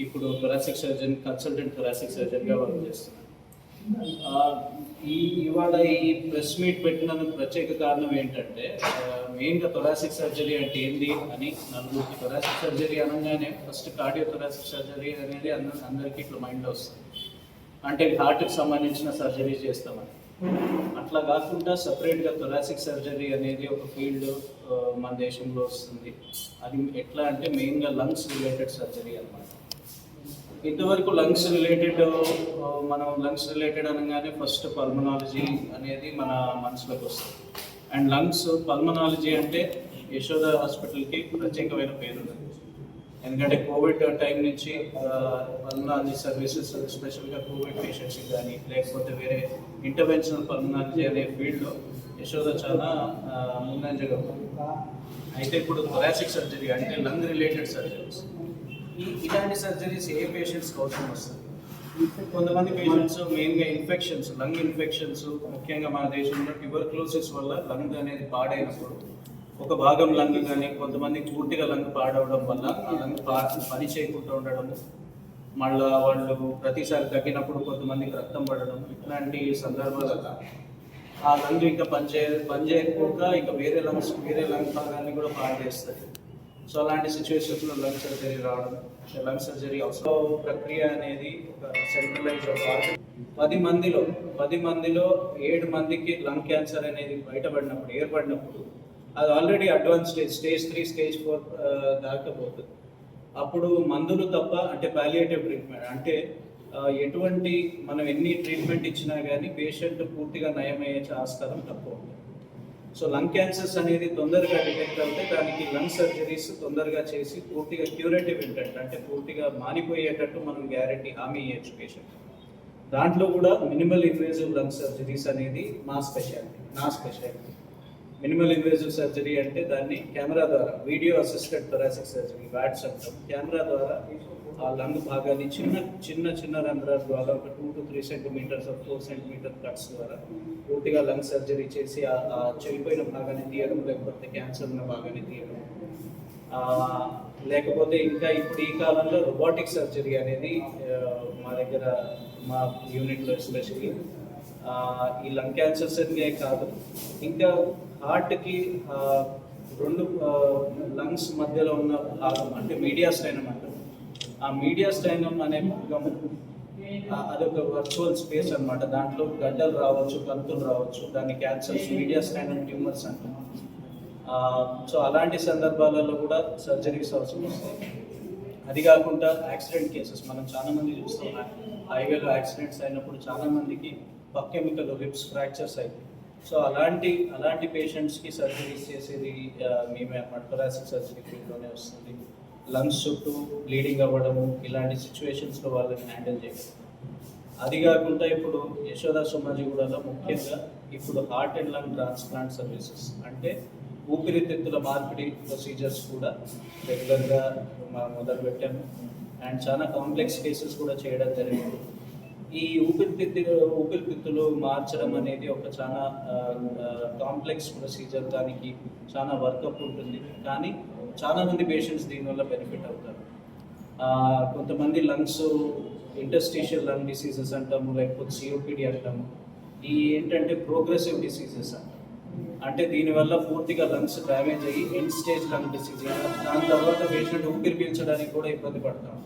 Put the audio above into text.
ఇప్పుడు thoracic surgeon, consultant thoracic సర్జన్గా work చేస్తున్నాను. ఇవాళ ఈ ప్రెస్ మీట్ పెట్టినందుకు ప్రత్యేక కారణం ఏంటంటే, మెయిన్గా థొరాసిక్ సర్జరీ అంటే ఏంది అని నలుగురికి. థొరాసిక్ సర్జరీ అనగానే ఫస్ట్ కార్డియో థొరాసిక్ సర్జరీ అనేది అందరికీ ఇట్లా మైండ్లో వస్తుంది. అంటే హార్ట్కి సంబంధించిన సర్జరీ చేస్తామని. అట్లా కాకుండా సపరేట్గా థొరాసిక్ సర్జరీ అనేది ఒక ఫీల్డ్ మన దేశంలో వస్తుంది. అది ఎట్లా అంటే మెయిన్గా లంగ్స్ రిలేటెడ్ సర్జరీ అన్నమాట. ఇంతవరకు లంగ్స్ రిలేటెడ్ అనగానే ఫస్ట్ పల్మనాలజీ అనేది మన మనసులోకి వస్తుంది. అండ్ లంగ్స్ పల్మనాలజీ అంటే యశోద హాస్పిటల్కి ప్రత్యేకమైన పేరు ఉంది. ఎందుకంటే కోవిడ్ టైం నుంచి పల్మనాలజీ సర్వీసెస్, ఎస్పెషల్గా కోవిడ్ పేషెంట్స్కి కానీ లేకపోతే వేరే ఇంటర్వెన్షనల్ పల్మనాలజీ అనే ఫీల్డ్లో యశోద చాలా ముందంజగా ఉంది. అయితే ఇప్పుడు థొరాసిక్ సర్జరీ అంటే లంగ్ రిలేటెడ్ సర్జరీస్, ఇలాంటి సర్జరీస్ ఏ పేషెంట్స్కి అవసరం వస్తుంది? కొంతమంది పేషెంట్స్ మెయిన్గా ఇన్ఫెక్షన్స్, లంగ్ ఇన్ఫెక్షన్స్, ముఖ్యంగా మన దేశంలో ట్యూబర్క్లోసిస్ వల్ల లంగ్ అనేది పాడైనప్పుడు ఒక భాగం లంగ్ కానీ కొంతమంది పూర్తిగా లంగ్ పాడవడం వల్ల ఆ లంగ్ పని చేయకుండా ఉండడము, మళ్ళీ వాళ్ళు ప్రతిసారి తగ్గినప్పుడు కొంతమందికి రక్తం పడడం, ఇట్లాంటి సందర్భాలలో ఆ లంగ్ ఇంకా పనిచేయకపోగా ఇంకా వేరే లంగ్ భాగాన్ని కూడా పాడు చేస్తుంది. సో అలాంటి సిచ్యువేషన్స్లో లంగ్ సర్జరీ రావడం, లంగ్ సర్జరీ అవసరం ప్రక్రియ అనేది ఒక సెంట్రలైజ్ 10 మందిలో 7 మందికి లంగ్ క్యాన్సర్ అనేది ఏర్పడినప్పుడు అది ఆల్రెడీ అడ్వాన్స్ స్టేజ్ 3, స్టేజ్ 4 దాకా పోతుంది. అప్పుడు మందులు తప్ప, అంటే పాలియేటివ్ ట్రీట్మెంట్ అంటే ఎటువంటి మనం ఎన్ని ట్రీట్మెంట్ ఇచ్చినా కానీ పేషెంట్ పూర్తిగా నయమయ్యే ఆస్కారం తక్కువ ఉంటుంది. సో లంగ్ క్యాన్సర్స్ అనేది తొందరగా డిటెక్ట్ అవుతే దానికి లంగ్ సర్జరీస్ తొందరగా చేసి పూర్తిగా క్యూరేటివ్ ఇంటెంట్ అంటే పూర్తిగా మానిపోయేటట్టు మనం హామీ ఇవ్వచ్చు పేషెంట్. దాంట్లో కూడా మినిమల్ ఇన్వేజివ్ లంగ్ సర్జరీస్ అనేది నా స్పెషాలిటీ. మినిమల్ ఇన్వేజివ్ సర్జరీ అంటే దాన్ని కెమెరా ద్వారా, video assisted thoracic surgery, watts అంటాం. కెమెరా ద్వారా ఆ లంగ్ భాగాన్ని చిన్న రంధ్రాల ద్వారా ఒక 2 to 3 సెంటీమీటర్స్ 4 సెంటీమీటర్ కట్స్ ద్వారా పూర్తిగా లంగ్ సర్జరీ చేసి ఆ చెడిపోయిన భాగాన్ని తీయడం, లేకపోతే క్యాన్సర్ ఉన్న భాగాన్ని తీయడం, లేకపోతే ఇంకా ఇప్పుడు ఈ కాలంలో రోబోటిక్ సర్జరీ అనేది మా దగ్గర మా యూనిట్లో ఎస్పెషల్లీ ఈ లంగ్ క్యాన్సర్స్ అనే కాదు, ఇంకా హార్ట్కి 2 లంగ్స్ మధ్యలో ఉన్న భాగం అంటే మీడియాస్టైనమ్ అంటారు. ఆ మీడియాస్టైనమ్ అనే భాగము అదొక వర్చువల్ స్పేస్ అన్నమాట. దాంట్లో గడ్డలు రావచ్చు, కంతులు రావచ్చు, దాన్ని క్యాన్సర్స్, మీడియాస్టైనమ్ ట్యూమర్స్ అంటాం. సో అలాంటి సందర్భాలలో కూడా సర్జరీస్ అవసరం వస్తాయి. అది కాకుండా యాక్సిడెంట్ కేసెస్ మనం చాలా మంది చూస్తాం. హైవేలో యాక్సిడెంట్స్ అయినప్పుడు చాలా మందికి పక్కెమికల్ రిబ్స్ ఫ్రాక్చర్స్ అవుతాయి. సో అలాంటి పేషెంట్స్కి సర్జరీస్ చేసేది మేమే అన్నమాట. థొరాసిక్ సర్జరీ ఫీల్డ్లోనే వస్తుంది. లంగ్స్ చుట్టూ బ్లీడింగ్ అవ్వడము, ఇలాంటి సిచ్యువేషన్స్లో వాళ్ళని హ్యాండిల్ చేయడం. అది కాకుండా ఇప్పుడు యశోద సోమాజిగూడలో ముఖ్యంగా ఇప్పుడు heart and lung transplant services అంటే ఊపిరితిత్తుల మార్పిడి ప్రొసీజర్స్ కూడా రెగ్యులర్గా మొదలుపెట్టాము. అండ్ చాలా కాంప్లెక్స్ కేసెస్ కూడా చేయడం జరిగింది. ఈ ఊపిరితిత్తులు మార్చడం అనేది ఒక చాలా కాంప్లెక్స్ ప్రొసీజర్. దానికి చాలా వర్కప్ ఉంటుంది, కానీ చాలామంది పేషెంట్స్ దీనివల్ల బెనిఫిట్ అవుతారు. కొంతమంది లంగ్స్ ఇంటర్స్టిషియల్ లంగ్ డిసీజెస్ అంటాము, లేకపోతే సిఓపిడి అంటాము. ఈ ఏంటంటే ప్రోగ్రెసివ్ డిసీజెస్ అంటాము. అంటే దీనివల్ల పూర్తిగా లంగ్స్ డ్యామేజ్ అయ్యి ఎండ్ స్టేజ్ లంగ్ డిసీజ్, దాని తర్వాత పేషెంట్ ఊపిరి పీల్చడానికి కూడా ఇబ్బంది పడతాం.